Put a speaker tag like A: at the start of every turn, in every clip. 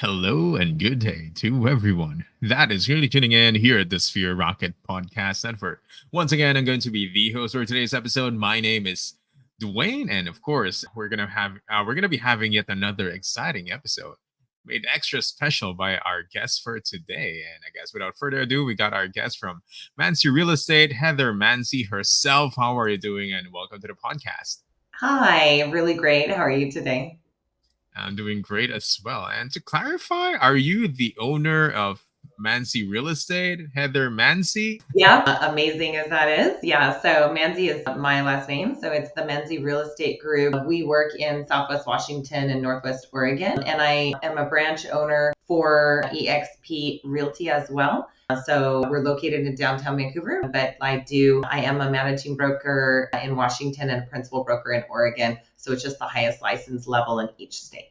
A: Hello and good day to everyone that is really tuning in here at the Sphere Rocket Podcast Network. Once again, I'm going to be the host for today's episode. My name is Dwayne, and of course, we're gonna be having yet another exciting episode made extra special by our guest for today. And I guess without further ado, we got our guest from Mansy Real Estate, Heather Mansy herself. How are you doing? And welcome to the podcast.
B: Hi, really great. How are you today?
A: I'm doing great as well. And to clarify, are you the owner of Mansy Real Estate, Heather Mansy?
B: Yeah, amazing as that is. Yeah, so Mansy is my last name. So it's the Mansy Real Estate Group. We work in Southwest Washington and Northwest Oregon, and I am a branch owner for EXP Realty as well. So we're located in downtown Vancouver, but I am a managing broker in Washington and a principal broker in Oregon. So it's just the highest license level in each state.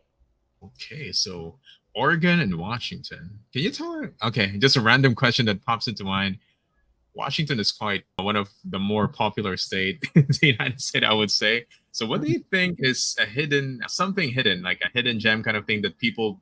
A: Okay, so Oregon and Washington. Can you tell her? Okay, just a random question that pops into mind. Washington is quite one of the more popular state in the United States, I would say. So what do you think is something hidden, like a hidden gem kind of thing that people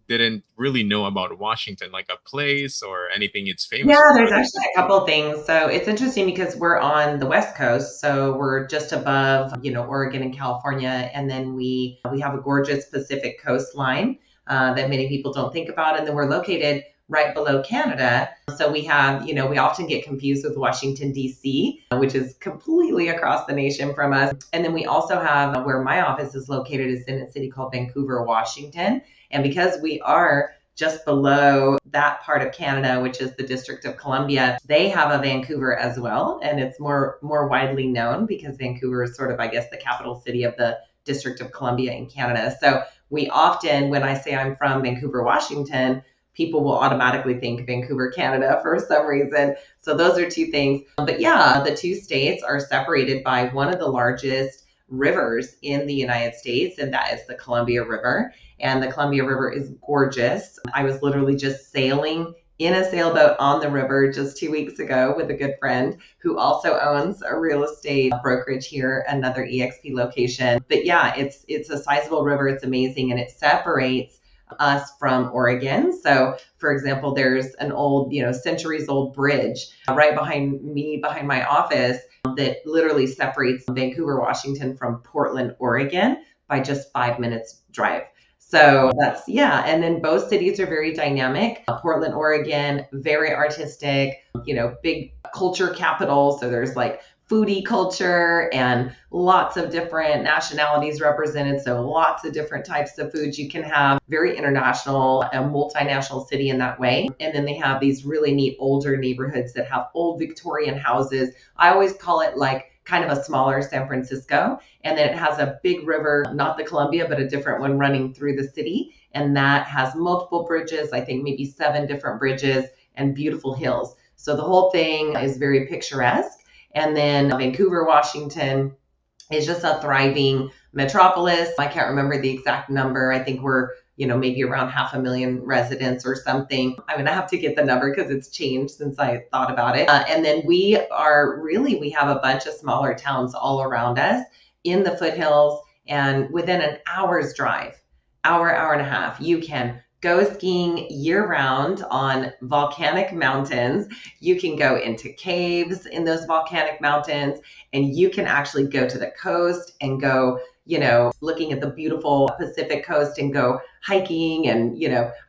A: didn't really know about Washington, like a place or anything it's famous
B: Yeah,
A: for?
B: there's actually a couple things. So it's interesting because we're on the West Coast, so we're just above, Oregon and California, and then we have a gorgeous Pacific coastline that many people don't think about, and then we're located right below Canada. So we have, we often get confused with Washington, D.C., which is completely across the nation from us. And then we also have where my office is located is in a city called Vancouver, Washington. And because we are just below that part of Canada, which is the District of Columbia, they have a Vancouver as well. And it's more widely known because Vancouver is sort of, I guess, the capital city of the District of Columbia in Canada. So we often, when I say I'm from Vancouver, Washington, people will automatically think Vancouver, Canada for some reason. So those are two things. But yeah, the two states are separated by one of the largest rivers in the United States, and that is the Columbia River. And the Columbia River is gorgeous. I was literally just sailing in a sailboat on the river just 2 weeks ago with a good friend who also owns a real estate brokerage here, another EXP location. But yeah, it's a sizable river. It's amazing, and it separates us from Oregon. So for example, there's an old, centuries old bridge right behind me, behind my office, that literally separates Vancouver, Washington from Portland, Oregon by just 5 minutes drive. So yeah. And then both cities are very dynamic. Portland, Oregon, very artistic, big culture capital. So there's like foodie culture and lots of different nationalities represented. So lots of different types of foods you can have. Very international, a multinational city in that way. And then they have these really neat older neighborhoods that have old Victorian houses. I always call it like kind of a smaller San Francisco. And then it has a big river, not the Columbia, but a different one running through the city. And that has multiple bridges, I think maybe 7 different bridges and beautiful hills. So the whole thing is very picturesque. And then Vancouver, Washington is just a thriving metropolis. I can't remember the exact number. I think we're, maybe around 500,000 residents or something. I'm going to have to get the number because it's changed since I thought about it. And then we have a bunch of smaller towns all around us in the foothills, and within an hour's drive, hour and a half, you can go skiing year round on volcanic mountains. You can go into caves in those volcanic mountains, and you can actually go to the coast and go, looking at the beautiful Pacific coast and go hiking and,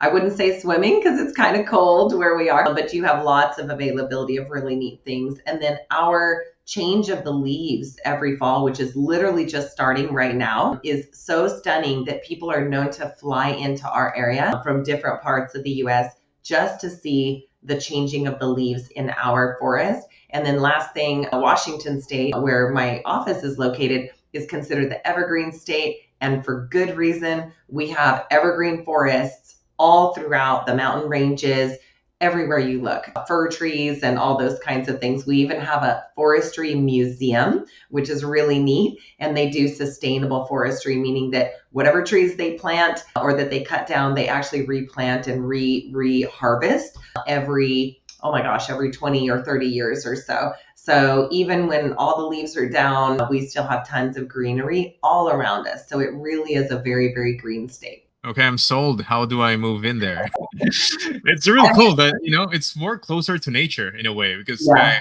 B: I wouldn't say swimming because it's kind of cold where we are, but you have lots of availability of really neat things. And then our change of the leaves every fall, which is literally just starting right now, is so stunning that people are known to fly into our area from different parts of the US just to see the changing of the leaves in our forest. And then last thing, Washington State, where my office is located, is considered the evergreen state. And for good reason, we have evergreen forests all throughout the mountain ranges, everywhere you look, fir trees and all those kinds of things. We even have a forestry museum, which is really neat. And they do sustainable forestry, meaning that whatever trees they plant or that they cut down, they actually replant and re-harvest every 20 or 30 years or so. So even when all the leaves are down, we still have tons of greenery all around us. So it really is a very, very green state.
A: Okay, I'm sold. How do I move in there? It's really cool that it's more closer to nature in a way because
B: Yeah,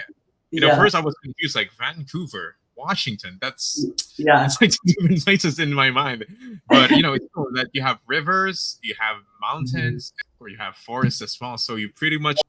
B: yeah,
A: first I was confused like Vancouver, Washington.
B: yeah.
A: That's like two different places in my mind. But it's cool that you have rivers, you have mountains, or you have forests as well. So you pretty much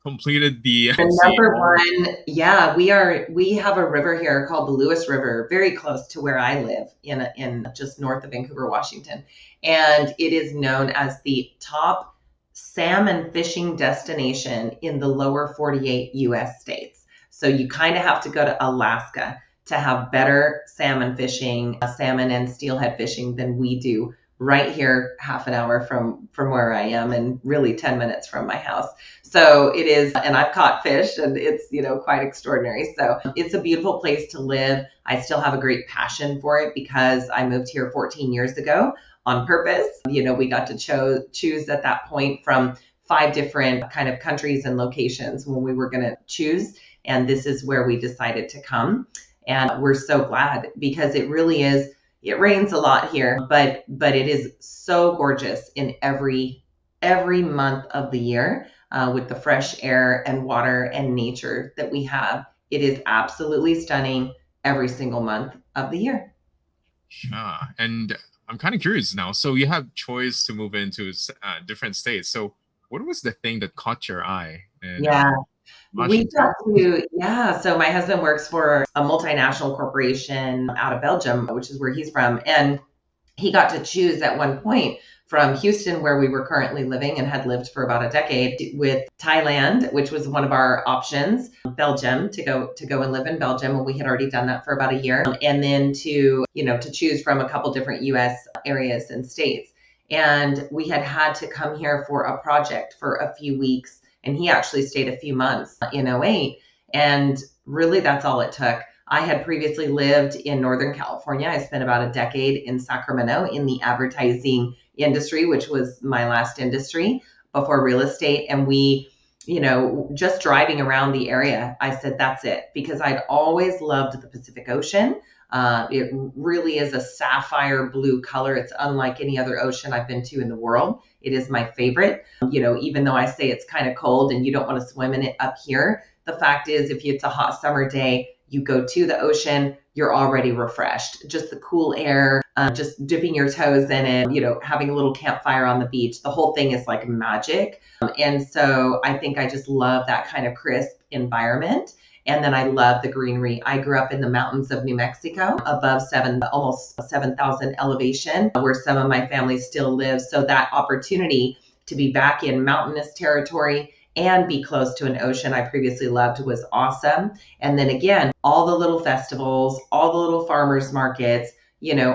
A: completed the
B: And
A: see
B: number
A: all.
B: one, yeah, we have a river here called the Lewis River, very close to where I live in just north of Vancouver, Washington. And it is known as the top salmon fishing destination in the lower 48 US states. So you kind of have to go to Alaska to have better salmon fishing, salmon and steelhead fishing than we do right here, half an hour from where I am and really 10 minutes from my house. So it is, and I've caught fish and it's, quite extraordinary. So it's a beautiful place to live. I still have a great passion for it because I moved here 14 years ago on purpose. We got to choose at that point from 5 different kind of countries and locations when we were going to choose. And this is where we decided to come. And we're so glad because it really is, it rains a lot here, but it is so gorgeous in every month of the year with the fresh air and water and nature that we have. It is absolutely stunning every single month of the year.
A: Yeah, and I'm kind of curious now. So you have choice to move into different states. So what was the thing that caught your eye in
B: Yeah, we got
A: Washington?
B: to, yeah. So my husband works for a multinational corporation out of Belgium, which is where he's from. And he got to choose at one point from Houston, where we were currently living and had lived for about a decade, with Thailand, which was one of our options, Belgium, to go and live in Belgium, and we had already done that for about a year, and then to choose from a couple different U.S. areas and states. And we had to come here for a project for a few weeks, and he actually stayed a few months in '08, and really that's all it took. I had previously lived in Northern California. I spent about a decade in Sacramento in the advertising industry, which was my last industry before real estate. And just driving around the area, I said, that's it, because I'd always loved the Pacific Ocean. It really is a sapphire blue color. It's unlike any other ocean I've been to in the world. It is my favorite. Even though I say it's kind of cold and you don't want to swim in it up here, the fact is, if it's a hot summer day, you go to the ocean, you're already refreshed. Just the cool air, just dipping your toes in it, having a little campfire on the beach. The whole thing is like magic. And so I think I just love that kind of crisp environment. And then I love the greenery. I grew up in the mountains of New Mexico, above almost 7,000 elevation, where some of my family still lives. So that opportunity to be back in mountainous territory and be close to an ocean I previously loved was awesome. And then again, all the little festivals, all the little farmers markets,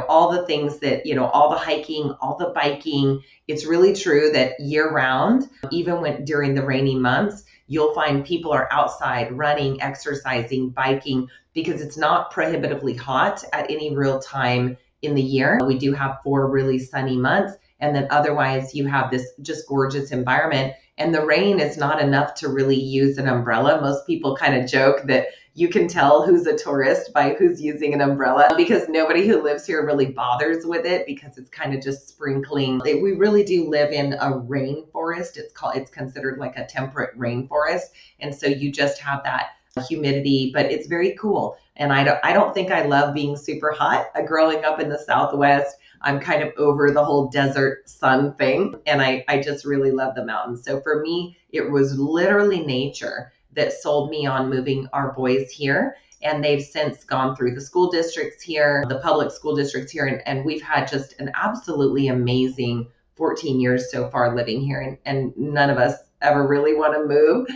B: all the things that, all the hiking, all the biking. It's really true that year round, even when during the rainy months, you'll find people are outside running, exercising, biking, because it's not prohibitively hot at any real time in the year. We do have 4 really sunny months. And then otherwise you have this just gorgeous environment. And the rain is not enough to really use an umbrella. Most people kind of joke that you can tell who's a tourist by who's using an umbrella, because nobody who lives here really bothers with it, because it's kind of just sprinkling. We really do live in a rainforest. It's considered like a temperate rainforest. And so you just have that humidity, but it's very cool. And I don't think I love being super hot. Growing up in the Southwest, I'm kind of over the whole desert sun thing. And I just really love the mountains. So for me, it was literally nature that sold me on moving our boys here. And they've since gone through the school districts here, the public school districts here. And we've had just an absolutely amazing 14 years so far living here. And none of us ever really want to move.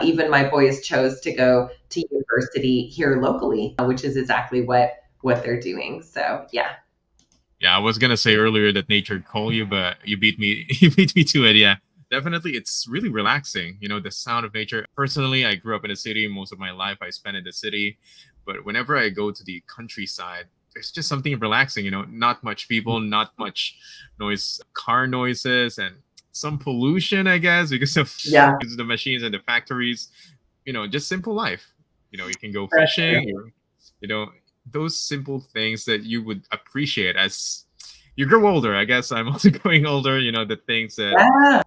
B: Even my boys chose to go to university here locally, which is exactly what they're doing. So yeah.
A: Yeah, I was gonna say earlier that nature call you, but you beat me. You beat me to it. Yeah, definitely. It's really relaxing. The sound of nature. Personally, I grew up in a city. Most of my life, I spent in the city. But whenever I go to the countryside, there's just something relaxing. Not much people, not much noise, car noises, and some pollution, I guess, because of
B: Yeah.
A: because of the machines and the factories. Just simple life. You can go
B: That's true.
A: fishing. You know those simple things that you would appreciate as you grow older. I guess I'm also growing older. The things that
B: Yeah.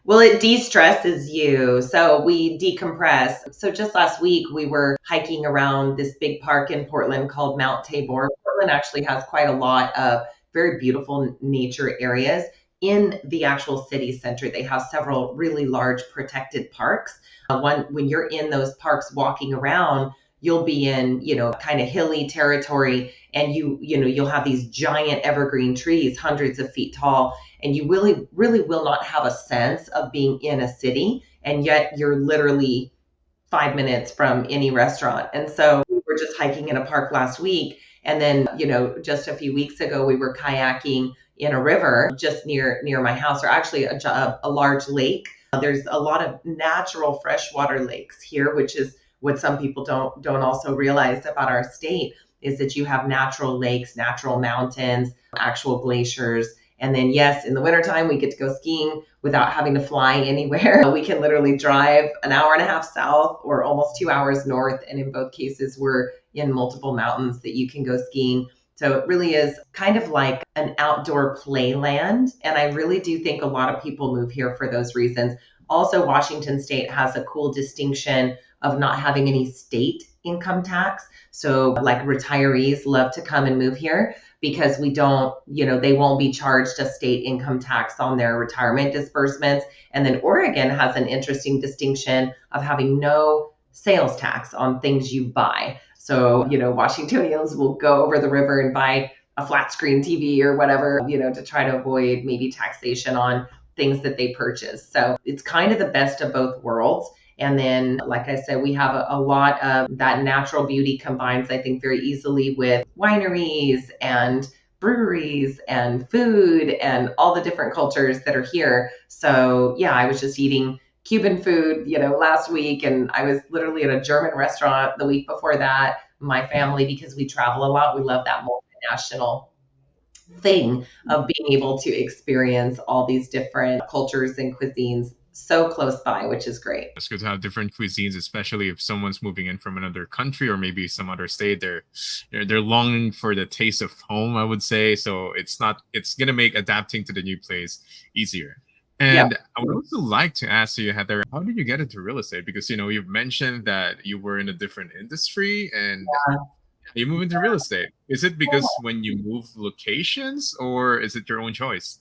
B: Well, it de-stresses you. So we decompress. So just last week, we were hiking around this big park in Portland called Mount Tabor. Portland actually has quite a lot of very beautiful nature areas in the actual city center. They have several really large protected parks. When you're in those parks walking around, you'll be in, kind of hilly territory, and you'll have these giant evergreen trees, hundreds of feet tall, and you really really will not have a sense of being in a city, and yet you're literally 5 minutes from any restaurant. And so we were just hiking in a park last week, and then just a few weeks ago we were kayaking in a river just near my house, or actually a large lake. There's a lot of natural freshwater lakes here, which is what some people don't also realize about our state, is that you have natural lakes, natural mountains, actual glaciers. And then, yes, in the wintertime, we get to go skiing without having to fly anywhere. We can literally drive an hour and a half south or almost 2 hours north. And in both cases, we're in multiple mountains that you can go skiing. So it really is kind of like an outdoor playland. And I really do think a lot of people move here for those reasons. Also, Washington State has a cool distinction of not having any state income tax. So like retirees love to come and move here because we don't, they won't be charged a state income tax on their retirement disbursements. And then Oregon has an interesting distinction of having no sales tax on things you buy. So, Washingtonians will go over the river and buy a flat screen TV or whatever, to try to avoid maybe taxation on things that they purchase. So it's kind of the best of both worlds. And then, like I said, we have a lot of that natural beauty combines, I think, very easily with wineries and breweries and food and all the different cultures that are here. So yeah, I was just eating Cuban food, last week, and I was literally at a German restaurant the week before that. My family, because we travel a lot, we love that multinational thing of being able to experience all these different cultures and cuisines so close by, which is great.
A: it's good to have different cuisines, especially if someone's moving in from another country or maybe some other state. They're longing for the taste of home, I would say. So it's gonna make adapting to the new place easier.
B: Yeah.
A: And I would also like to ask you, Heather, how did you get into real estate? Because you've mentioned that you were in a different industry and you move into real estate. Is it because when you move locations, or is it your own choice?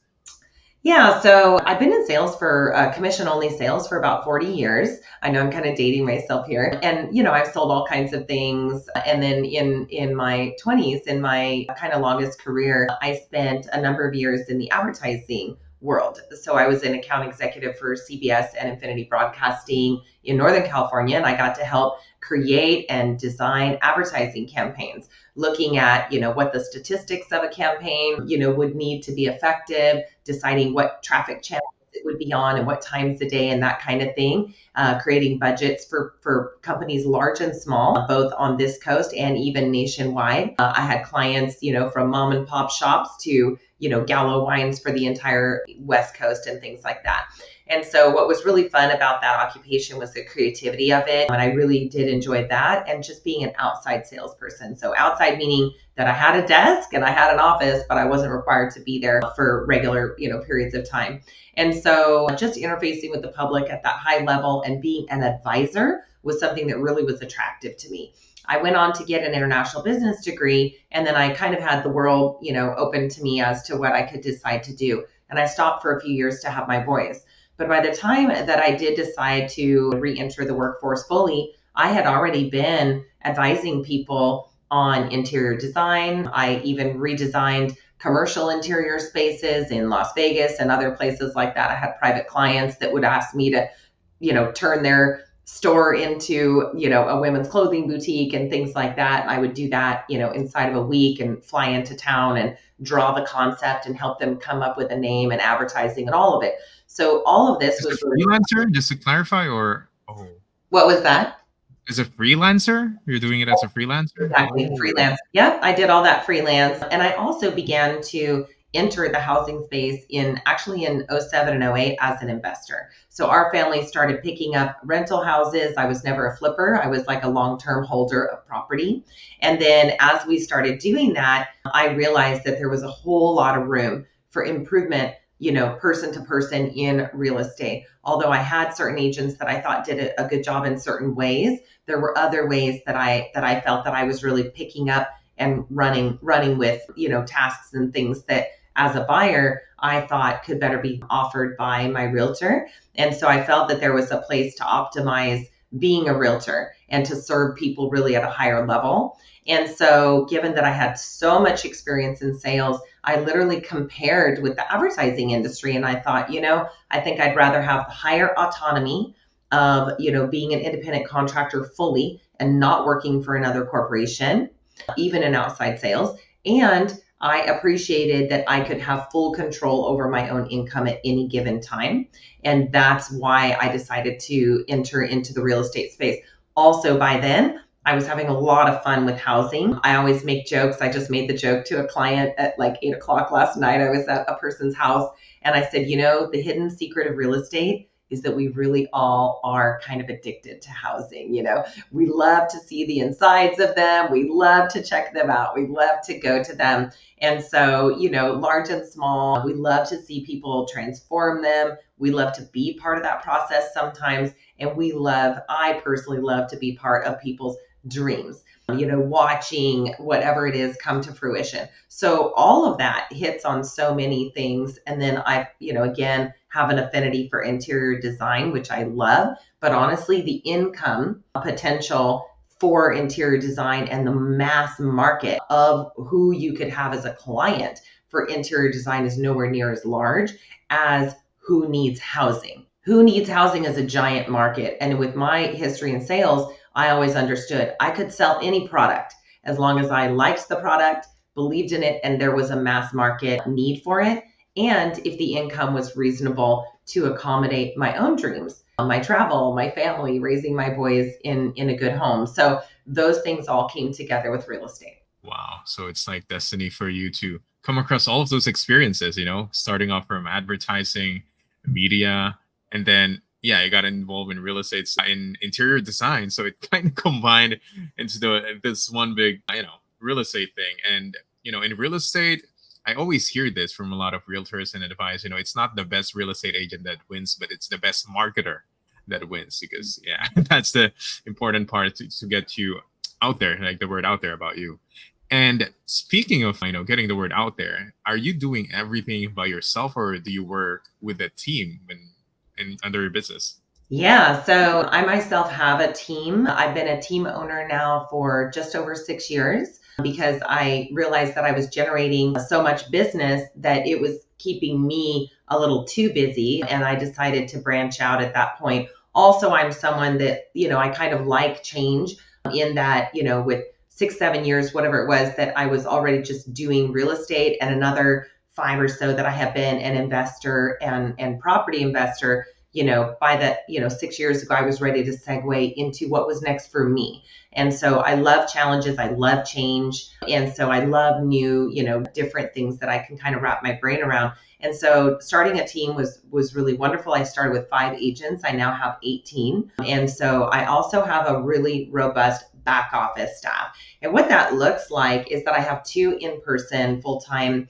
B: Yeah, so I've been in sales for commission only sales for about 40 years. I know I'm kind of dating myself here. And I've sold all kinds of things. And then in my 20s, in my kind of longest career, I spent a number of years in the advertising world. So I was an account executive for CBS and Infinity Broadcasting in Northern California, and I got to help create and design advertising campaigns, looking at what the statistics of a campaign would need to be effective, deciding what traffic channels it would be on and what times a day and that kind of thing, creating budgets for companies large and small, both on this coast and even nationwide. I had clients from mom and pop shops to Gallo wines for the entire West Coast and things like that. And so what was really fun about that occupation was the creativity of it. And I really did enjoy that, and just being an outside salesperson. So outside meaning that I had a desk and I had an office, but I wasn't required to be there for regular, periods of time. And so just interfacing with the public at that high level and being an advisor was something that really was attractive to me. I went on to get an international business degree, and then I kind of had the world, open to me as to what I could decide to do. And I stopped for a few years to have my voice. But by the time that I did decide to re-enter the workforce fully, I had already been advising people on interior design. I even redesigned commercial interior spaces in Las Vegas and other places like that. I had private clients that would ask me to, turn their store into, a women's clothing boutique and things like that. And I would do that, inside of a week and fly into town and draw the concept and help them come up with a name and advertising and all of it. So all of this
A: Is
B: was
A: it
B: really,
A: freelancer, just to clarify, or
B: what was that?
A: is it freelancer? You're doing it as a freelancer?
B: Exactly,
A: Oh,
B: freelance. Yep, I did all that freelance. And I also began to entered the housing space actually in '07 and '08 as an investor. So our family started picking up rental houses. I was never a flipper. I was like a long-term holder of property. And then as we started doing that, I realized that there was a whole lot of room for improvement, person to person in real estate. Although I had certain agents that I thought did a good job in certain ways, there were other ways that I felt that I was really picking up and running with, tasks and things that as a buyer, I thought could better be offered by my realtor. And so I felt that there was a place to optimize being a realtor and to serve people really at a higher level. And so given that I had so much experience in sales, I literally compared with the advertising industry. And I thought, I think I'd rather have the higher autonomy of, being an independent contractor fully and not working for another corporation, even in outside sales. And I appreciated that I could have full control over my own income at any given time. And that's why I decided to enter into the real estate space. Also, by then, I was having a lot of fun with housing. I always make jokes. I just made the joke to a client at like 8 o'clock last night. I was at a person's house and I said, the hidden secret of real estate is that we really all are kind of addicted to housing. We love to see the insides of them. We love to check them out. We love to go to them. And so, large and small, we love to see people transform them. We love to be part of that process sometimes. And I personally love to be part of people's dreams, watching whatever it is come to fruition. So all of that hits on so many things. And then I, again, have an affinity for interior design, which I love. But honestly, the income potential for interior design and the mass market of who you could have as a client for interior design is nowhere near as large as who needs housing. Who needs housing is a giant market. And with my history in sales, I always understood I could sell any product as long as I liked the product, believed in it, and there was a mass market need for it. And if the income was reasonable to accommodate my own dreams, my travel, my family, raising my boys in a good home. So those things all came together with real estate.
A: Wow. So it's like destiny for you to come across all of those experiences, starting off from advertising, media, and then you got involved in real estate, in interior design. So it kind of combined into this one big, real estate thing. And, in real estate, I always hear this from a lot of realtors and advice, it's not the best real estate agent that wins, but it's the best marketer that wins, because that's the important part to get you out there, like the word out there about you. And speaking of, getting the word out there, are you doing everything by yourself, or do you work with a team under your business?
B: Yeah, so I myself have a team. I've been a team owner now for just over 6 years because I realized that I was generating so much business that it was keeping me a little too busy. And I decided to branch out at that point. Also, I'm someone that, I kind of like change in that, with 6, 7 years, whatever it was, that I was already just doing real estate, and another 5 or so that I have been an investor and property investor. By that, 6 years ago, I was ready to segue into what was next for me. And so I love challenges. I love change. And so I love new, different things that I can kind of wrap my brain around. And so starting a team was really wonderful. I started with 5 agents. I now have 18. And so I also have a really robust back office staff. And what that looks like is that I have 2 in-person full-time,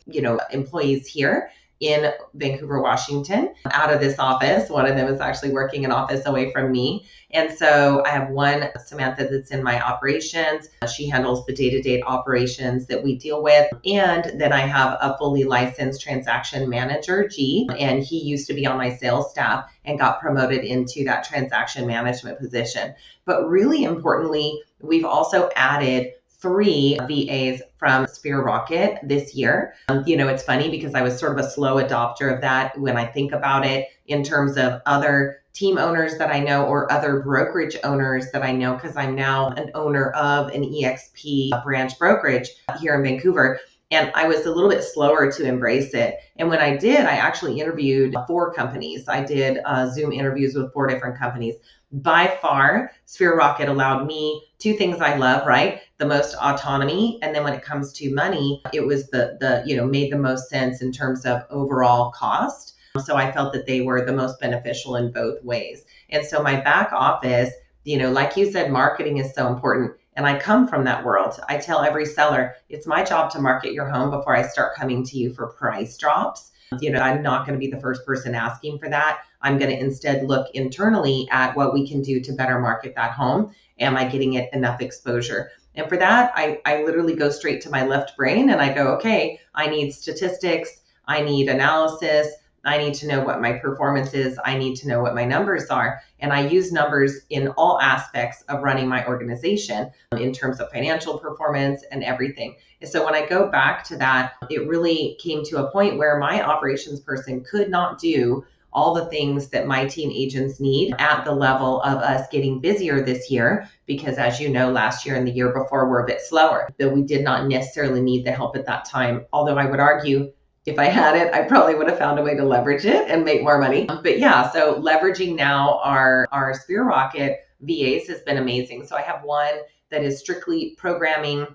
B: employees here in Vancouver, Washington, out of this office. One of them is actually working an office away from me. And so I have one, Samantha, that's in my operations. She handles the day-to-day operations that we deal with. And then I have a fully licensed transaction manager, G, and he used to be on my sales staff and got promoted into that transaction management position. But really importantly, we've also added 3 VAs from Sphere Rocket this year. It's funny because I was sort of a slow adopter of that when I think about it in terms of other team owners that I know or other brokerage owners that I know, because I'm now an owner of an EXP branch brokerage here in Vancouver. And I was a little bit slower to embrace it. And when I did, I actually interviewed 4 companies. I did Zoom interviews with 4 different companies. By far, Sphere Rocket allowed me 2 things I love, right? The most autonomy. And then when it comes to money, it was made the most sense in terms of overall cost. So I felt that they were the most beneficial in both ways. And so my back office, like you said, marketing is so important. And I come from that world. I tell every seller, it's my job to market your home before I start coming to you for price drops. I'm not going to be the first person asking for that. I'm going to instead look internally at what we can do to better market that home. Am I getting it enough exposure? And for that, I literally go straight to my left brain and I go, okay, I need statistics. I need analysis. I need to know what my performance is. I need to know what my numbers are. And I use numbers in all aspects of running my organization in terms of financial performance and everything. And so when I go back to that, it really came to a point where my operations person could not do all the things that my team agents need at the level of us getting busier this year, because as you know, last year and the year before were a bit slower, that we did not necessarily need the help at that time. Although I would argue if I had it, I probably would have found a way to leverage it and make more money. But yeah, so leveraging now our Sphere Rocket VAs has been amazing. So I have one that is strictly programming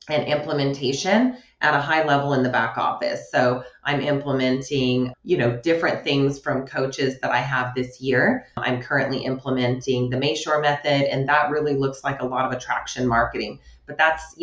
B: and implementation at a high level in the back office. So I'm implementing, different things from coaches that I have this year. I'm currently implementing the Mayshore method, and that really looks like a lot of attraction marketing. But that's,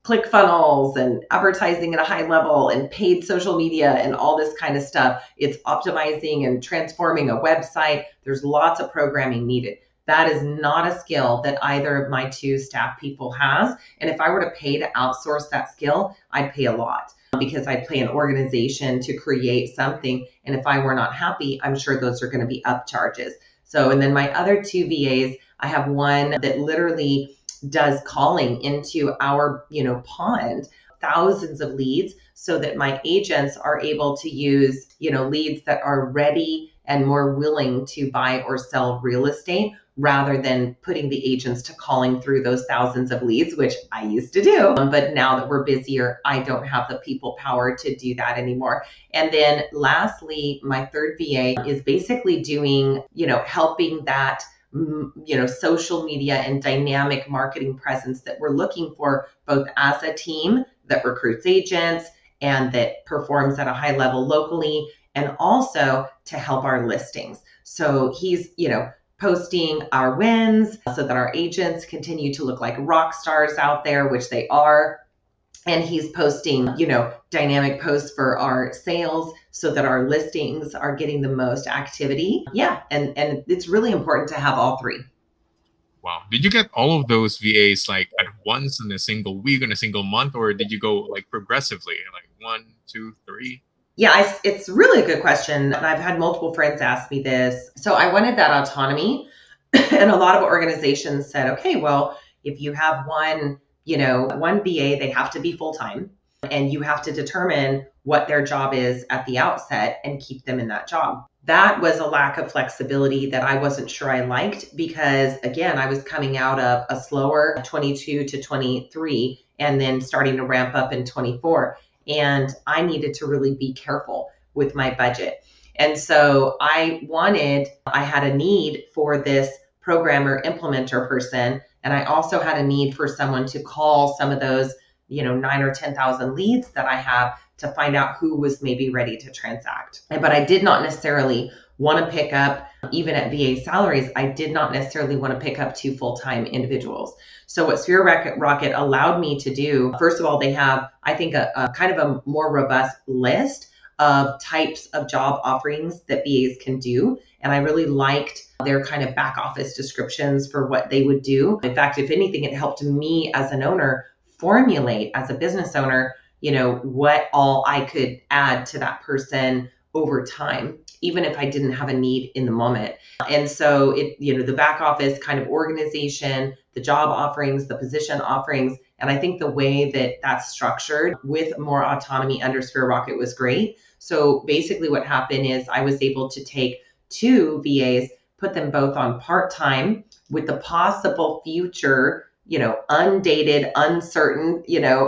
B: click funnels and advertising at a high level and paid social media and all this kind of stuff. It's optimizing and transforming a website. There's lots of programming needed. That is not a skill that either of my 2 staff people has. And if I were to pay to outsource that skill, I'd pay a lot because I'd pay an organization to create something. And if I were not happy, I'm sure those are going to be up charges. So, and then my other 2 VAs, I have one that literally does calling into our, pond, thousands of leads so that my agents are able to use, leads that are ready and more willing to buy or sell real estate rather than putting the agents to calling through those thousands of leads, which I used to do. But now that we're busier, I don't have the people power to do that anymore. And then lastly, my 3rd VA is basically doing, helping that social media and dynamic marketing presence that we're looking for, both as a team that recruits agents and that performs at a high level locally, and also to help our listings. So he's, posting our wins so that our agents continue to look like rock stars out there, which they are. And he's posting, dynamic posts for our sales so that our listings are getting the most activity. Yeah. And it's really important to have all 3.
A: Wow. Did you get all of those VAs like at once in a single week, in a single month, or did you go like progressively, like 1, 2, 3?
B: Yeah, it's really a good question. And I've had multiple friends ask me this. So I wanted that autonomy. And a lot of organizations said, okay, well, if you have one VA, they have to be full-time and you have to determine what their job is at the outset and keep them in that job. That was a lack of flexibility that I wasn't sure I liked because, again, I was coming out of a slower 22 to 23 and then starting to ramp up in 24. And I needed to really be careful with my budget. And so I had a need for this programmer implementer person. And I also had a need for someone to call some of those, 9 or 10,000 leads that I have to find out who was maybe ready to transact. But I did not necessarily want to pick up, even at VA salaries, I did not necessarily want to pick up 2 full-time individuals. So what Sphere Rocket allowed me to do, first of all, they have, I think, a kind of a more robust list of types of job offerings that VAs can do. And I really liked their kind of back office descriptions for what they would do. In fact, if anything, it helped me as an owner formulate, as a business owner, what all I could add to that person over time, even if I didn't have a need in the moment. And so the back office kind of organization, the job offerings, the position offerings, and I think the way that that's structured with more autonomy under Sphere Rocket was great. So basically what happened is I was able to take 2 VAs, put them both on part-time with the possible future, undated, uncertain,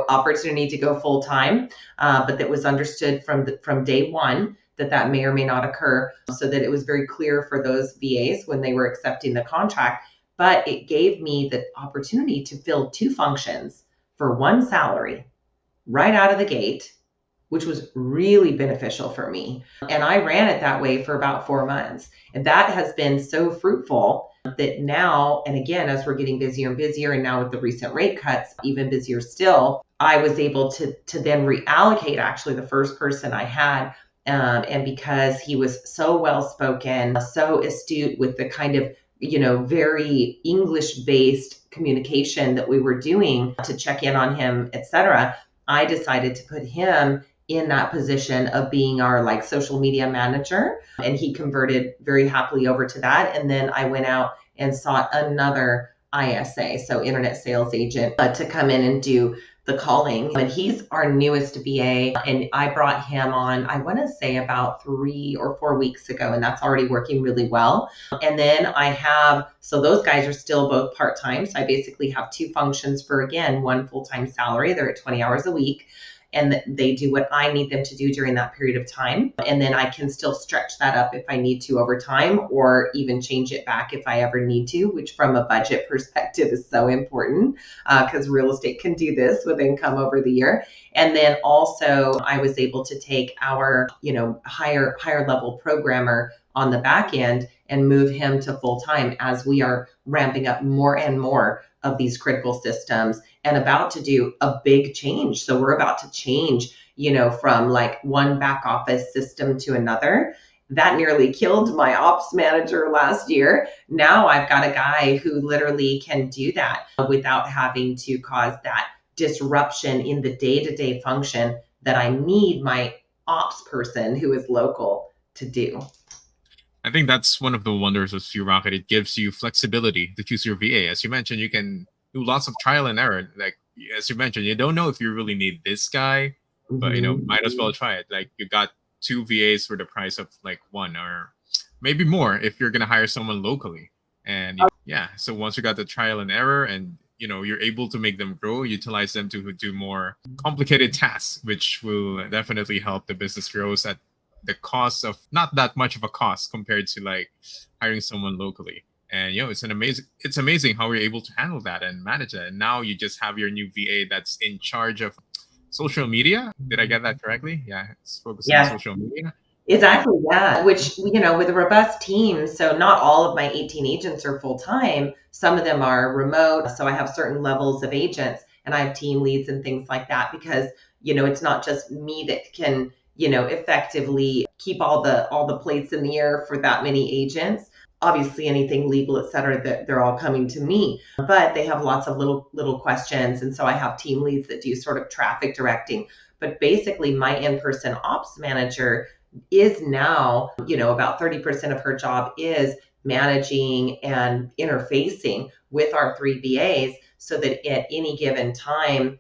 B: opportunity to go full time, but that was understood from day one that may or may not occur, so that it was very clear for those VAs when they were accepting the contract. But it gave me the opportunity to fill 2 functions for 1 salary right out of the gate, which was really beneficial for me. And I ran it that way for about 4 months. And that has been so fruitful that now, and again, as we're getting busier and busier, and now with the recent rate cuts, even busier still, I was able to then reallocate actually the first person I had. And because he was so well spoken, so astute with the kind of very English-based communication that we were doing to check in on him, etc., I decided to put him in that position of being our like social media manager. And he converted very happily over to that. And then I went out and sought another ISA, so internet sales agent, to come in and do the calling. But he's our newest VA, and I brought him on, I want to say about 3 or 4 weeks ago, and that's already working really well. And then so those guys are still both part-time. So I basically have 2 functions for, again, 1 full-time salary. They're at 20 hours a week. And they do what I need them to do during that period of time. And then I can still stretch that up if I need to over time, or even change it back if I ever need to, which from a budget perspective is so important, because real estate can do this with income over the year. And then also I was able to take our, higher level programmer on the back end and move him to full time as we are ramping up more and more of these critical systems and about to do a big change. So we're about to change, from like one back office system to another. That nearly killed my ops manager last year. Now I've got a guy who literally can do that without having to cause that disruption in the day-to-day function that I need my ops person who is local to do.
A: I think that's one of the wonders of Sphere Rocket. It gives you flexibility to choose your VA. As you mentioned, you can do lots of trial and error. Like, as you mentioned, you don't know if you really need this guy, but might as well try it. Like, you got 2 VAs for the price of like 1, or maybe more if you're gonna hire someone locally. And so once you got the trial and error, and you're able to make them grow, utilize them to do more complicated tasks, which will definitely help the business grow at the cost of not that much of a cost compared to like hiring someone locally. And it's amazing how we're able to handle that and manage that. And now you just have your new VA that's in charge of social media. Did I get that correctly? Yeah, it's focused on social media.
B: Exactly, yeah. Which, with a robust team, so not all of my 18 agents are full time. Some of them are remote. So I have certain levels of agents, and I have team leads and things like that, because it's not just me that can effectively keep all the plates in the air for that many agents. Obviously, anything legal, et cetera, that they're all coming to me, but they have lots of little questions. And so I have team leads that do sort of traffic directing. But basically, my in-person ops manager is now, about 30% of her job is managing and interfacing with our 3 VAs, so that at any given time,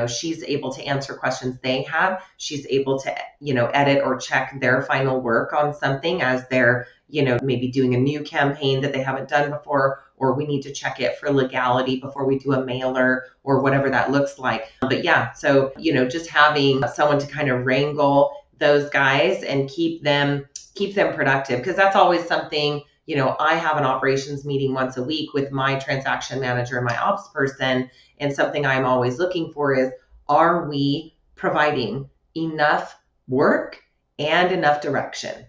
B: she's able to answer questions they have. She's able to, edit or check their final work on something as they're, maybe doing a new campaign that they haven't done before, or we need to check it for legality before we do a mailer or whatever that looks like. But so, just having someone to kind of wrangle those guys and keep them productive, because that's always something. I have an operations meeting once a week with my transaction manager and my ops person. And something I'm always looking for is, are we providing enough work and enough direction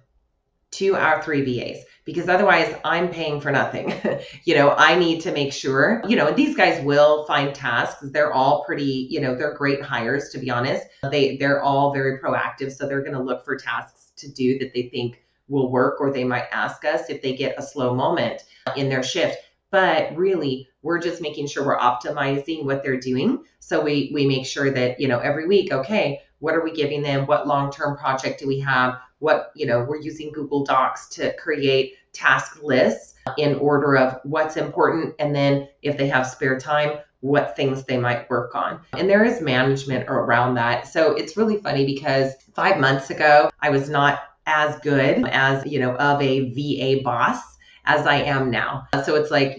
B: to our 3 VAs? Because otherwise I'm paying for nothing. I need to make sure, and these guys will find tasks. They're all pretty, they're great hires, to be honest. They're all very proactive. So they're going to look for tasks to do that they think will work, or they might ask us if they get a slow moment in their shift. But really, we're just making sure we're optimizing what they're doing. So we make sure that, every week, okay, what are we giving them? What long-term project do we have? What, we're using Google Docs to create task lists in order of what's important. And then if they have spare time, what things they might work on. And there is management around that. So it's really funny, because 5 months ago, I was not as good as, of a VA boss as I am now. So it's like,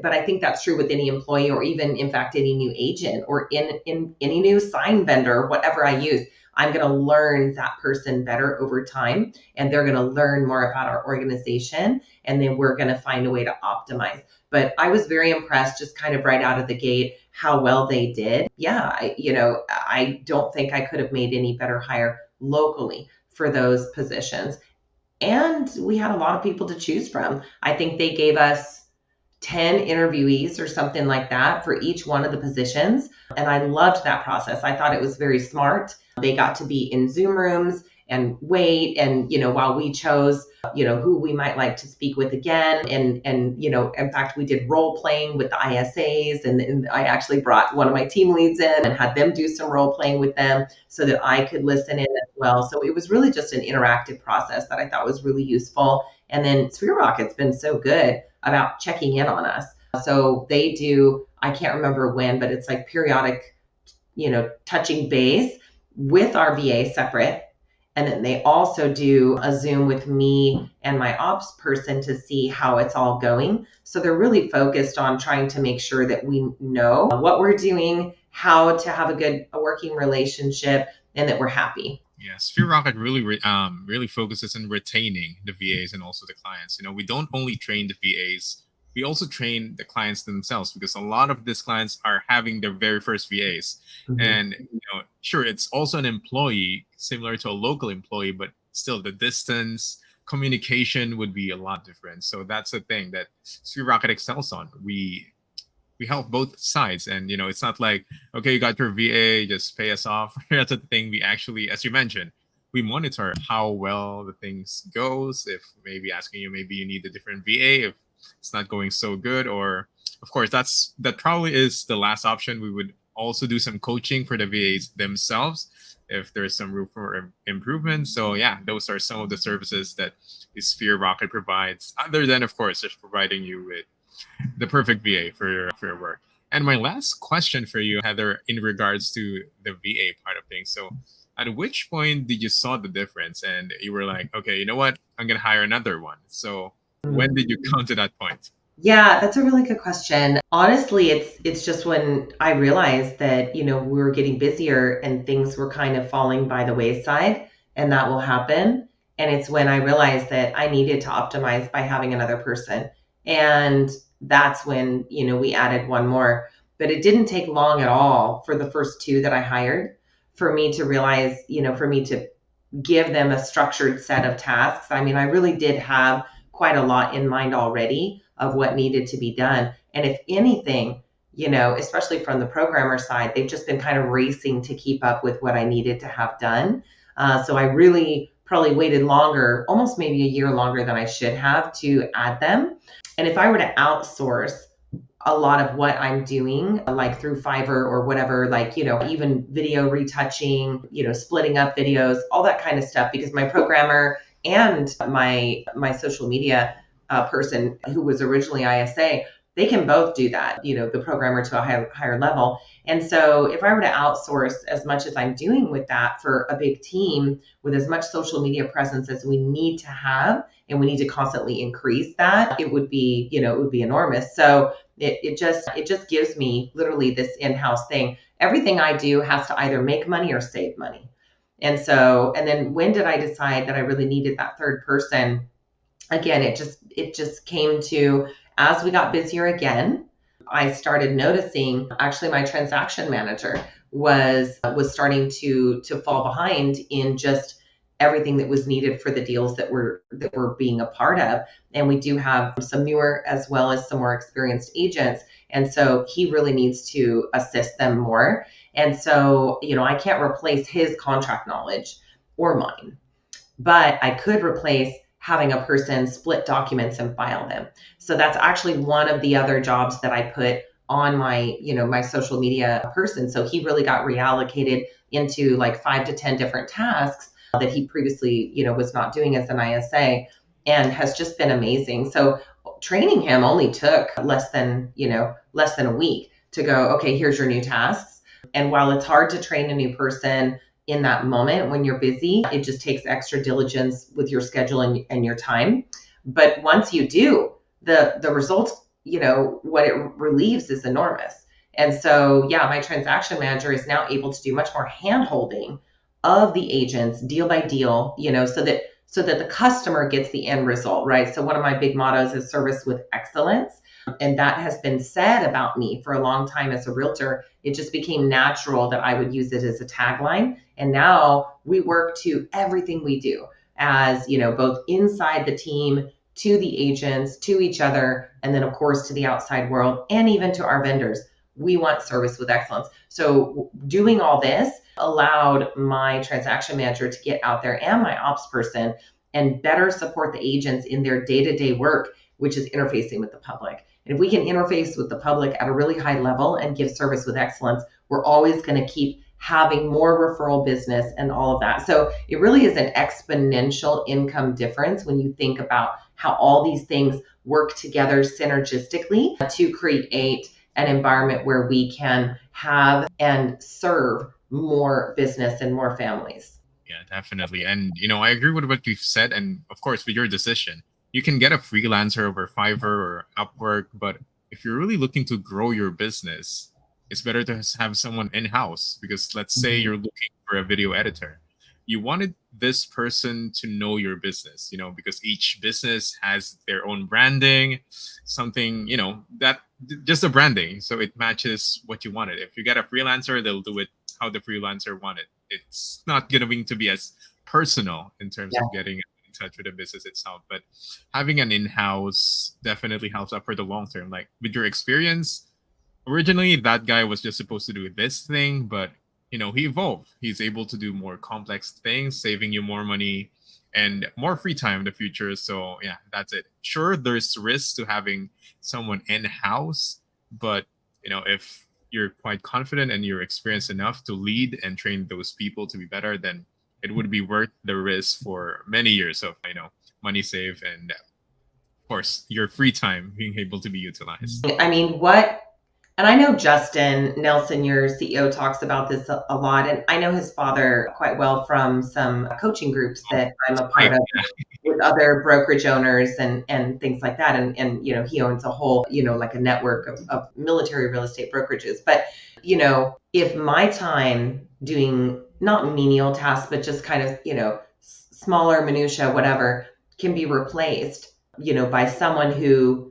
B: but I think that's true with any employee, or even in fact, any new agent, or in any new sign vendor, whatever I use. I'm going to learn that person better over time, and they're going to learn more about our organization, and then we're going to find a way to optimize. But I was very impressed just kind of right out of the gate how well they did. Yeah, I don't think I could have made any better hire locally for those positions. And we had a lot of people to choose from. I think they gave us 10 interviewees or something like that for each one of the positions. And I loved that process. I thought it was very smart. They got to be in Zoom rooms and wait. And, while we chose, who we might like to speak with again. And in fact, we did role playing with the ISAs. And I actually brought one of my team leads in and had them do some role playing with them so that I could listen in as well. So it was really just an interactive process that I thought was really useful. And then Sphere Rocket's been so good about checking in on us. So they do, I can't remember when, but it's like periodic, touching base with our VA separate. And then they also do a Zoom with me and my ops person to see how it's all going. So they're really focused on trying to make sure that we know what we're doing, how to have a working relationship, and that we're happy.
A: Yeah, Sphere Rocket really focuses on retaining the VAs and also the clients. We don't only train the VAs, we also train the clients themselves, because a lot of these clients are having their very first VAs. Mm-hmm. And sure, it's also an employee similar to a local employee, but still the distance, communication would be a lot different. So that's the thing that Sphere Rocket excels on. We help both sides, and it's not like, okay, you got your VA, just pay us off. That's the thing. We actually, as you mentioned, we monitor how well the things goes. If maybe asking you, maybe you need a different VA if it's not going so good, or of course that probably is the last option. We would also do some coaching for the VAs themselves if there's some room for improvement. So yeah, those are some of the services that the Sphere Rocket provides, other than of course just providing you with the perfect VA for your work. And my last question for you, Heather, in regards to the VA part of things. So at which point did you saw the difference and you were like, okay, you know what? I'm going to hire another one. So when did you come to that point?
B: Yeah, that's a really good question. Honestly, it's just when I realized that, we were getting busier and things were kind of falling by the wayside, and that will happen. And it's when I realized that I needed to optimize by having another person. And that's when, we added one more. But it didn't take long at all for the first two that I hired for me to realize, for me to give them a structured set of tasks. I mean, I really did have quite a lot in mind already of what needed to be done. And if anything, especially from the programmer side, they've just been kind of racing to keep up with what I needed to have done. So I really probably waited longer, almost maybe a year longer than I should have, to add them. And if I were to outsource a lot of what I'm doing, like through Fiverr or whatever, like, even video retouching, splitting up videos, all that kind of stuff, because my programmer and my social media person who was originally ISA, they can both do that, the programmer to a higher level. And so if I were to outsource as much as I'm doing with that for a big team with as much social media presence as we need to have, and we need to constantly increase that, it would be, enormous. So it just gives me literally this in-house thing. Everything I do has to either make money or save money. And then when did I decide that I really needed that third person? Again, it just came to, as we got busier again, I started noticing actually my transaction manager was starting to fall behind in just everything that was needed for the deals that we're being a part of. And we do have some newer as well as some more experienced agents. And so he really needs to assist them more. And so, I can't replace his contract knowledge or mine, but I could replace having a person split documents and file them. So that's actually one of the other jobs that I put on my, my social media person. So he really got reallocated into like 5 to 10 different tasks that he previously, was not doing as an ISA, and has just been amazing. So training him only took less than a week to go, okay, here's your new tasks. And while it's hard to train a new person in that moment when you're busy, it just takes extra diligence with your schedule and your time. But once you do, the results, what it relieves is enormous. And so, yeah, my transaction manager is now able to do much more hand holding of the agents deal by deal, so that the customer gets the end result, right? So one of my big mottos is service with excellence. And that has been said about me for a long time as a realtor. It just became natural that I would use it as a tagline. And now we work to everything we do as, both inside the team, to the agents, to each other, and then of course to the outside world and even to our vendors. We want service with excellence. So doing all this allowed my transaction manager to get out there and my ops person and better support the agents in their day-to-day work, which is interfacing with the public. And if we can interface with the public at a really high level and give service with excellence, we're always going to keep having more referral business and all of that. So it really is an exponential income difference when you think about how all these things work together synergistically to create an environment where we can have and serve more business and more families.
A: Yeah, definitely. And, I agree with what you've said. And of course, with your decision, you can get a freelancer over Fiverr or Upwork. But if you're really looking to grow your business, it's better to have someone in-house, because let's say you're looking for a video editor. You wanted this person to know your business, because each business has their own branding, something, that just a branding. So it matches what you wanted. If you get a freelancer, they'll do it how the freelancer wanted. It's not going to be as personal in terms of getting in touch with the business itself. But having an in-house definitely helps out for the long term. Like with your experience, originally that guy was just supposed to do this thing, but he evolved. He's able to do more complex things, saving you more money and more free time in the future. So yeah, that's it. Sure, there's risks to having someone in-house, but if you're quite confident and you're experienced enough to lead and train those people to be better, then it would be worth the risk for many years of money saved and of course your free time being able to be utilized.
B: I mean, and I know Justin Nelson, your CEO, talks about this a lot. And I know his father quite well from some coaching groups that I'm a part of with other brokerage owners and things like that. And he owns a whole, like a network of military real estate brokerages. But, if my time doing not menial tasks, but just kind of, smaller minutia, whatever, can be replaced, by someone who,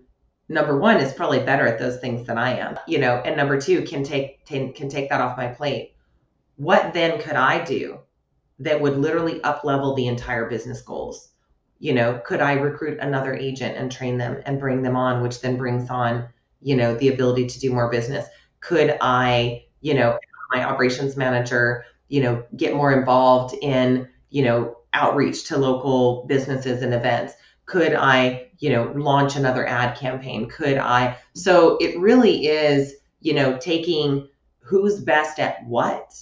B: number one, is probably better at those things than I am, and number two, can take that off my plate. What then could I do that would literally up level the entire business goals? Could I recruit another agent and train them and bring them on, which then brings on, the ability to do more business? Could I, my operations manager, get more involved in, outreach to local businesses and events? Could I, launch another ad campaign? So it really is, taking who's best at what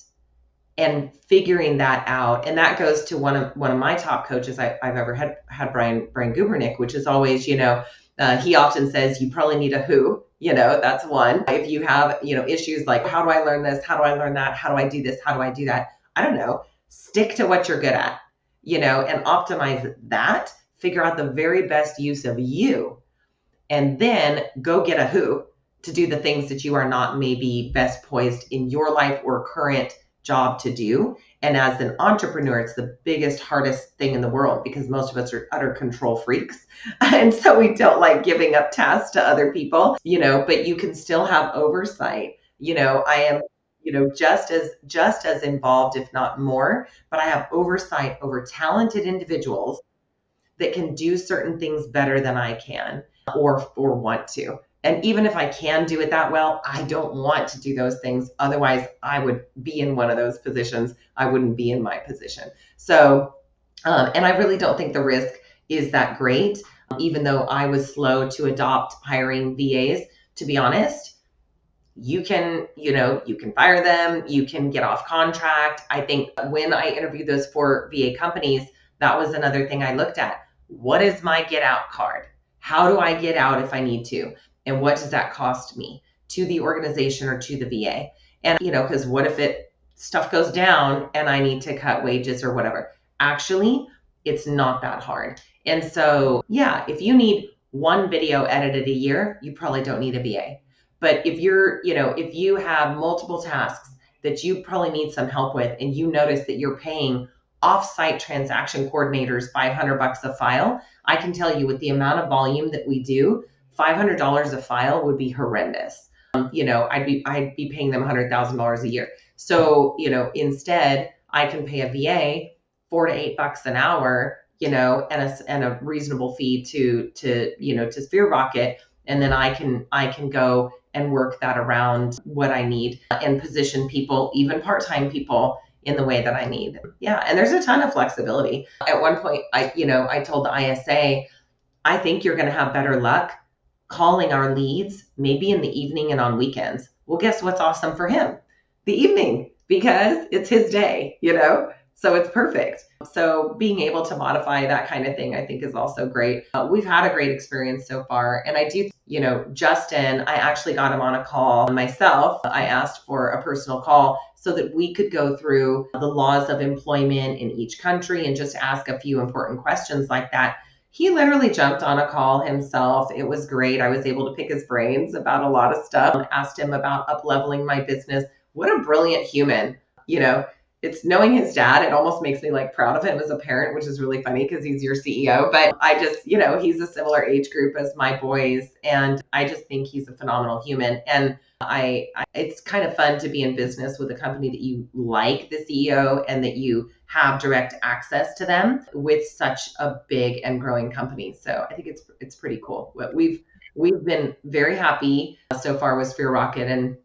B: and figuring that out. And that goes to one of my top coaches I've ever had Brian Gubernick, which is always, he often says, you probably need a who, that's one. If you have, issues like, how do I learn this? How do I learn that? How do I do this? How do I do that? I don't know. Stick to what you're good at, and optimize that. Figure out the very best use of you, and then go get a who to do the things that you are not maybe best poised in your life or current job to do. And as an entrepreneur, it's the biggest, hardest thing in the world because most of us are utter control freaks. And so we don't like giving up tasks to other people, but you can still have oversight. I am, just as involved, if not more, but I have oversight over talented individuals that can do certain things better than I can or want to. And even if I can do it that well, I don't want to do those things. Otherwise, I would be in one of those positions. I wouldn't be in my position. So, and I really don't think the risk is that great, even though I was slow to adopt hiring VAs, to be honest. You can fire them, you can get off contract. I think when I interviewed those 4 VA companies, that was another thing I looked at. What is my get out card? How do I get out if I need to? And what does that cost me to the organization or to the VA? And, because what if stuff goes down and I need to cut wages or whatever? Actually, it's not that hard. And so, yeah, if you need one video edited a year, you probably don't need a VA. But if if you have multiple tasks that you probably need some help with, and you notice that you're paying off-site transaction coordinators $500 a file, I can tell you with the amount of volume that we do, $500 a file would be horrendous. I'd be paying them $100,000 a year. So, instead I can pay a VA $4 to $8 an hour, and a reasonable fee to Sphere Rocket, and then I can go and work that around what I need and position people, even part-time people, in the way that I need. Yeah, and there's a ton of flexibility. At one point, I told the ISA, I think you're going to have better luck calling our leads maybe in the evening and on weekends. Well, guess what's awesome for him? The evening, because it's his day. So it's perfect. So being able to modify that kind of thing, I think, is also great. We've had a great experience so far. And I do, Justin, I actually got him on a call myself. I asked for a personal call so that we could go through the laws of employment in each country and just ask a few important questions like that. He literally jumped on a call himself. It was great. I was able to pick his brains about a lot of stuff, asked him about up-leveling my business. What a brilliant human. It's knowing his dad. It almost makes me proud of him as a parent, which is really funny because he's your CEO. But I just, he's a similar age group as my boys. And I just think he's a phenomenal human. And it's kind of fun to be in business with a company that you like the CEO and that you have direct access to them with such a big and growing company. So I think it's pretty cool. But we've been very happy so far with Sphere Rocket, and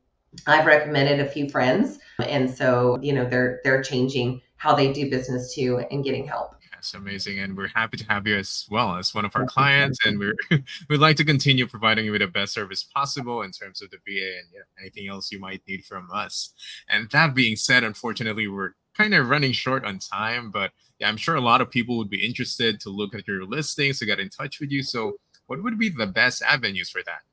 B: I've recommended a few friends. And so, they're changing how they do business too and getting help.
A: That's amazing, and we're happy to have you as well as one of our clients, and we'd like to continue providing you with the best service possible in terms of the VA and anything else you might need from us. And that being said, unfortunately, we're kind of running short on time, but I'm sure a lot of people would be interested to look at your listings, to get in touch with you. So what would be the best avenues for that?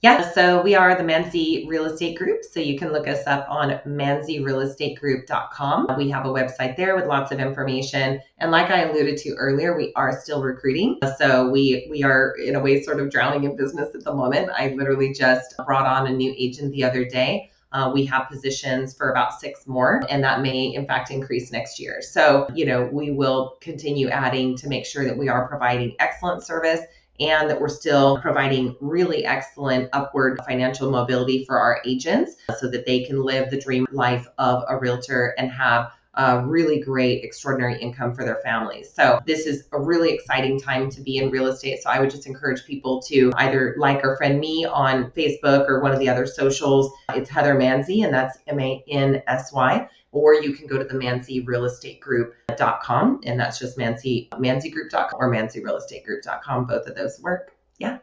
B: Yeah, so we are the Mansy Real Estate Group. So you can look us up on mansyrealestategroup.com. We have a website there with lots of information. And like I alluded to earlier, we are still recruiting. So we are in a way sort of drowning in business at the moment. I literally just brought on a new agent the other day. We have positions for about 6 more, and that may in fact increase next year. So, we will continue adding to make sure that we are providing excellent service and that we're still providing really excellent upward financial mobility for our agents so that they can live the dream life of a realtor and have a really great, extraordinary income for their families. So this is a really exciting time to be in real estate. So I would just encourage people to either like or friend me on Facebook or one of the other socials. It's Heather Mansy, and that's Mansy. Or you can go to the MansyRealEstateGroup.com, and that's just MansyGroup.com or MansyRealEstateGroup.com. Both of those work. Yeah.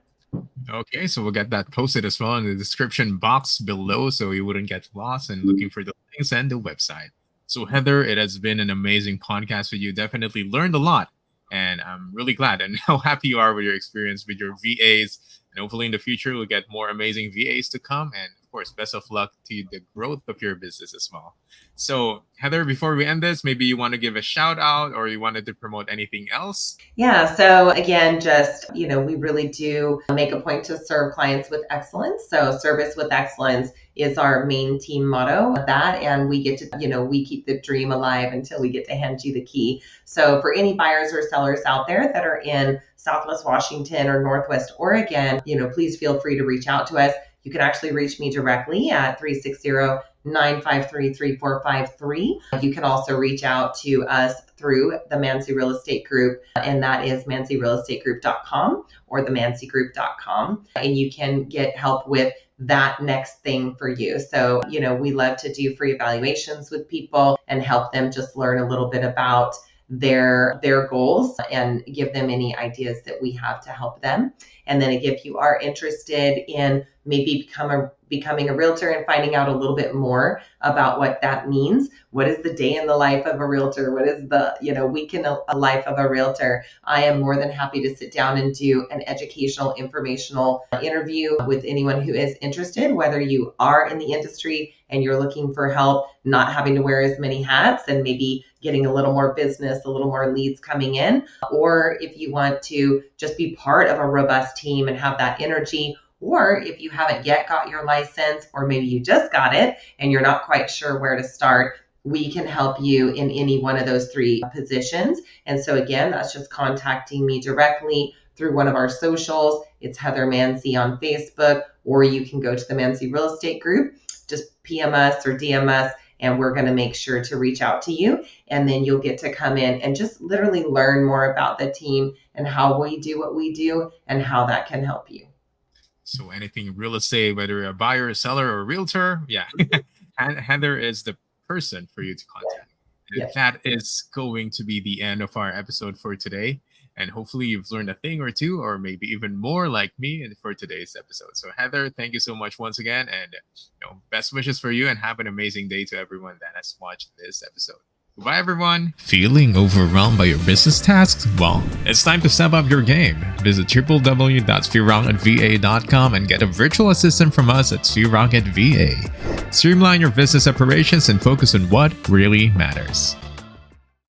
A: Okay, so we'll get that posted as well in the description box below so you wouldn't get lost and looking for the links and the website. So Heather, it has been an amazing podcast with you. Definitely learned a lot, and I'm really glad and how happy you are with your experience with your VAs. And hopefully in the future, we'll get more amazing VAs to come. And of course, best of luck to the growth of your business as well. So Heather, before we end this, maybe you want to give a shout out or you wanted to promote anything else?
B: Yeah. So again, just, we really do make a point to serve clients with excellence. So service with excellence is our main team motto of that. And we get to, we keep the dream alive until we get to hand you the key. So for any buyers or sellers out there that are in Southwest Washington or Northwest Oregon, please feel free to reach out to us. You can actually reach me directly at 360-953-3453. You can also reach out to us through the Mansy Real Estate Group, and that is mansyrealestategroup.com or themansygroup.com. And you can get help with that next thing for you. So, we love to do free evaluations with people and help them just learn a little bit about their goals and give them any ideas that we have to help them. And then if you are interested in maybe becoming a realtor and finding out a little bit more about what that means, what is the day in the life of a realtor? What is the, week in a life of a realtor? I am more than happy to sit down and do an educational, informational interview with anyone who is interested, whether you are in the industry and you're looking for help not having to wear as many hats and maybe getting a little more business, a little more leads coming in, or if you want to just be part of a robust team and have that energy, or if you haven't yet got your license, or maybe you just got it and you're not quite sure where to start, we can help you in any one of those three positions. And so again, that's just contacting me directly through one of our socials. It's Heather Mansy on Facebook, or you can go to the Mansy Real Estate Group, just PM us or DM us, and we're going to make sure to reach out to you. And then you'll get to come in and just literally learn more about the team and how we do what we do and how that can help you.
A: So anything real estate, whether you're a buyer, a seller, or a realtor, Heather is the person for you to contact.
B: Yes.
A: That is going to be the end of our episode for today. And hopefully you've learned a thing or two, or maybe even more like me for today's episode. So Heather, thank you so much once again. And best wishes for you, and have an amazing day to everyone that has watched this episode. Goodbye, everyone. Feeling overwhelmed by your business tasks? Well, it's time to step up your game. Visit www.sphererocketva.com and get a virtual assistant from us at Sphere Rocket VA. Streamline your business operations and focus on what really matters.